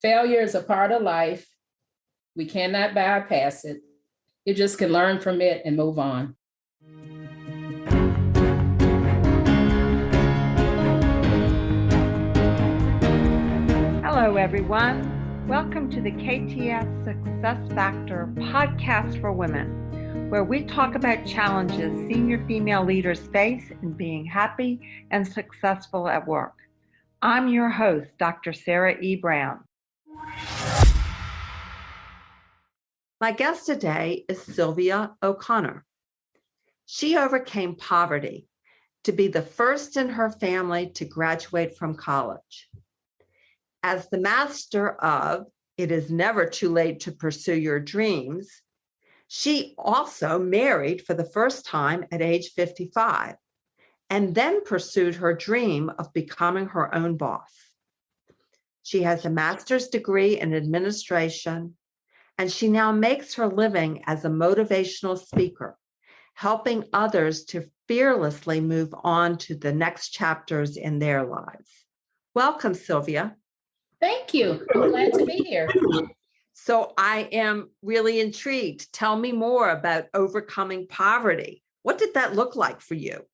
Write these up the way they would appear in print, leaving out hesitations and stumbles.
Failure is a part of life. We cannot bypass it. You just can learn from it and move on. Hello, everyone. Welcome to the KTS Success Factor podcast for women, where we talk about challenges senior female leaders face in being happy and successful at work. I'm your host, Dr. Sarah E. Brown. My guest today is Sylvia O'Connor. She overcame poverty to be the first in her family to graduate from college. As the master of It Is Never Too Late to Pursue Your Dreams, she also married for the first time at age 55 and then pursued her dream of becoming her own boss. She has a master's degree in administration, and she now makes her living as a motivational speaker, helping others to fearlessly move on to the next chapters in their lives. Welcome, Sylvia. Thank you. I'm glad to be here. So I am really intrigued. Tell me more about overcoming poverty. What did that look like for you?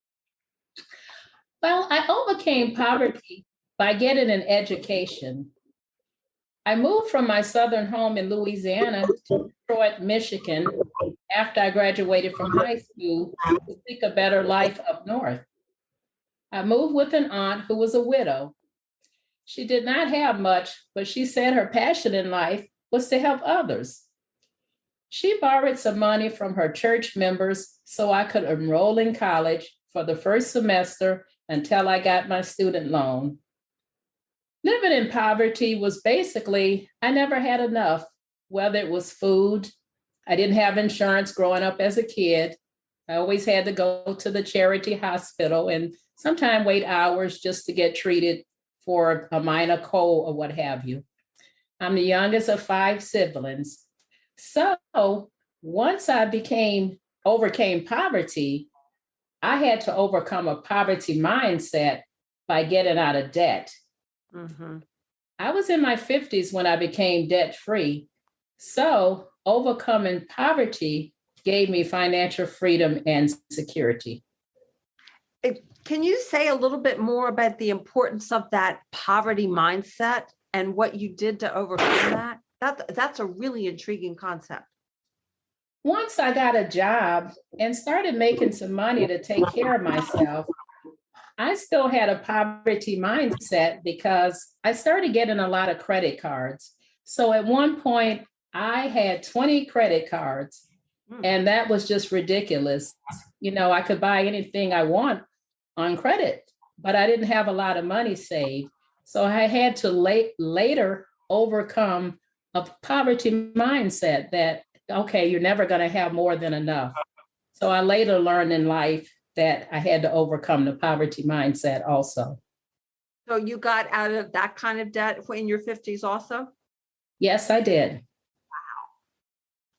Well, I overcame poverty by getting an education. I moved from my southern home in Louisiana to Detroit, Michigan, after I graduated from high school to seek a better life up north. I moved with an aunt who was a widow. She did not have much, but she said her passion in life was to help others. She borrowed some money from her church members so I could enroll in college for the first semester until I got my student loan. Living in poverty was basically, I never had enough, whether it was food. I didn't have insurance growing up as a kid. I always had to go to the charity hospital and sometimes wait hours just to get treated for a minor cold or what have you. I'm the youngest of 5 siblings. So once I overcame poverty, I had to overcome a poverty mindset by getting out of debt. Mm-hmm. I was in my 50s when I became debt-free. So overcoming poverty gave me financial freedom and security. Can you say a little bit more about the importance of that poverty mindset and what you did to overcome that? That's a really intriguing concept. Once I got a job and started making some money to take care of myself, I still had a poverty mindset because I started getting a lot of credit cards. So at one point, I had 20 credit cards, and that was just ridiculous. You know, I could buy anything I want on credit, but I didn't have a lot of money saved. So I had to later overcome a poverty mindset that, okay, you're never going to have more than enough. So I later learned in life that I had to overcome the poverty mindset also. So you got out of that kind of debt in your 50s also? Yes, I did.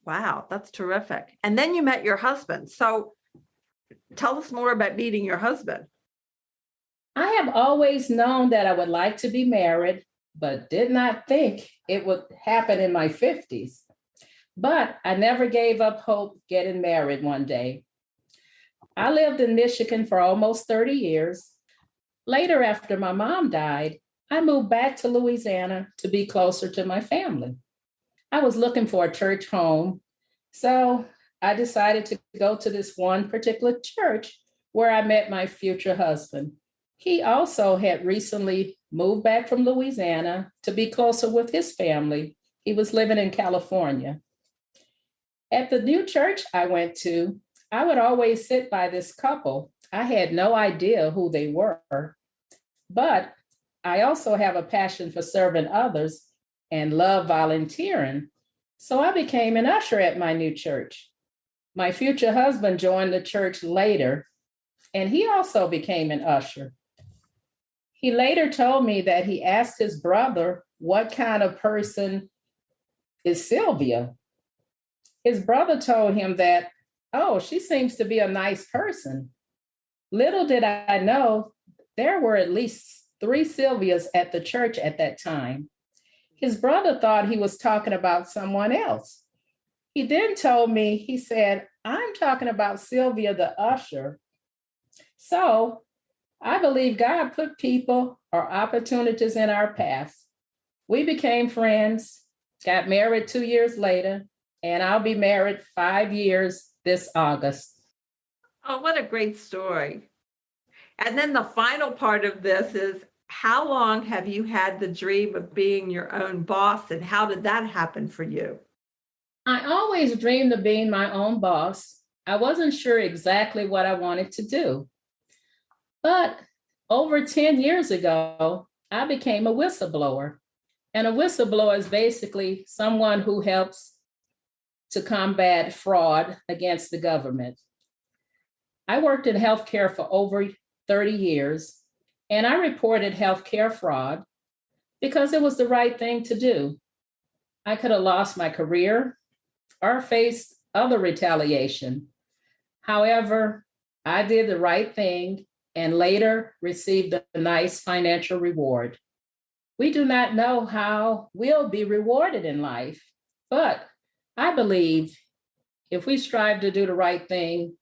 Wow, that's terrific. And then you met your husband. So tell us more about meeting your husband. I have always known that I would like to be married, but did not think it would happen in my 50s. But I never gave up hope getting married one day. I lived in Michigan for almost 30 years. Later, after my mom died, I moved back to Louisiana to be closer to my family. I was looking for a church home, so I decided to go to this one particular church where I met my future husband. He also had recently moved back from Louisiana to be closer with his family. He was living in California. At the new church I went to, I would always sit by this couple. I had no idea who they were, but I also have a passion for serving others and love volunteering. So I became an usher at my new church. My future husband joined the church later, and he also became an usher. He later told me that he asked his brother, what kind of person is Sylvia? His brother told him that, oh, she seems to be a nice person. Little did I know, there were at least 3 Sylvias at the church at that time. His brother thought he was talking about someone else. He then told me, he said, I'm talking about Sylvia the usher. So I believe God put people or opportunities in our paths. We became friends, got married 2 years later, and I'll be married 5 years this August. Oh, what a great story. And then the final part of this is, how long have you had the dream of being your own boss, and how did that happen for you? I always dreamed of being my own boss. I wasn't sure exactly what I wanted to do. But over 10 years ago, I became a whistleblower. And a whistleblower is basically someone who helps to combat fraud against the government. I worked in healthcare for over 30 years, and I reported healthcare fraud because it was the right thing to do. I could have lost my career or faced other retaliation. However, I did the right thing and later received a nice financial reward. We do not know how we'll be rewarded in life, but I believe if we strive to do the right thing,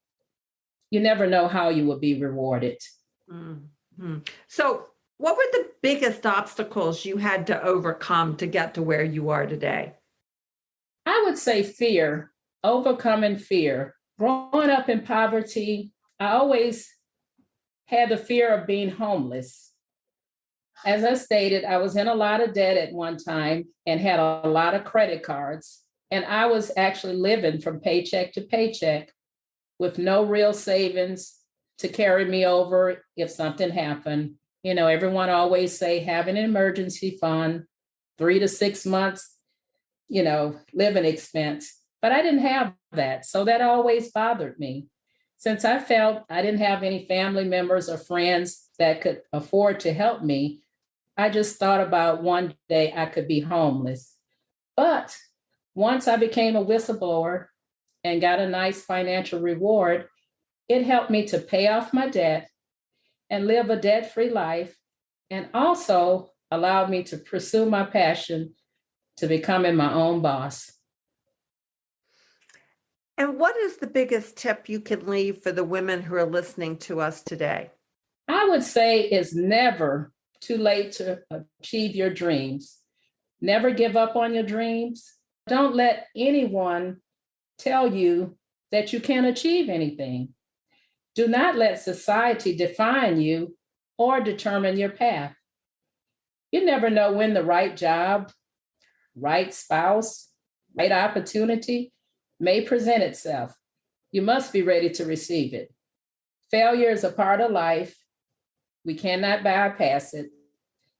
you never know how you will be rewarded. Mm-hmm. So, what were the biggest obstacles you had to overcome to get to where you are today? I would say fear, overcoming fear. Growing up in poverty, I always had the fear of being homeless. As I stated, I was in a lot of debt at one time and had a lot of credit cards. And I was actually living from paycheck to paycheck with no real savings to carry me over if something happened. You know, everyone always say have an emergency fund, 3 to 6 months, living expense. But I didn't have that. So that always bothered me. Since I felt I didn't have any family members or friends that could afford to help me, I just thought about one day I could be homeless. But once I became a whistleblower and got a nice financial reward, it helped me to pay off my debt and live a debt-free life, and also allowed me to pursue my passion to becoming my own boss. And what is the biggest tip you can leave for the women who are listening to us today? I would say it's never too late to achieve your dreams. Never give up on your dreams. Don't let anyone tell you that you can't achieve anything. Do not let society define you or determine your path. You never know when the right job, right spouse, right opportunity may present itself. You must be ready to receive it. Failure is a part of life. We cannot bypass it.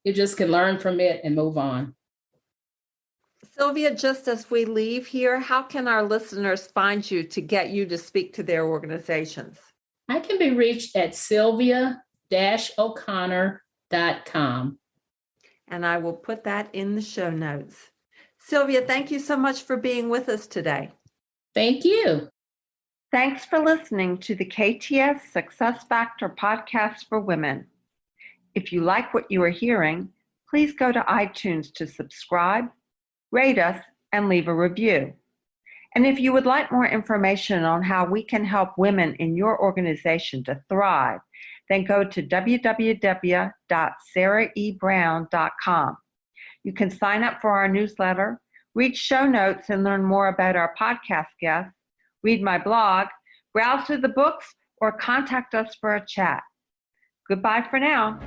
You just can learn from it and move on. Sylvia, just as we leave here, how can our listeners find you to get you to speak to their organizations? I can be reached at sylvia-o'connor.com. And I will put that in the show notes. Sylvia, thank you so much for being with us today. Thank you. Thanks for listening to the KTS Success Factor podcast for women. If you like what you are hearing, please go to iTunes to subscribe, rate us, and leave a review. And if you would like more information on how we can help women in your organization to thrive, then go to www.sarahebrown.com. You can sign up for our newsletter, read show notes and learn more about our podcast guests, read my blog, browse through the books, or contact us for a chat. Goodbye for now.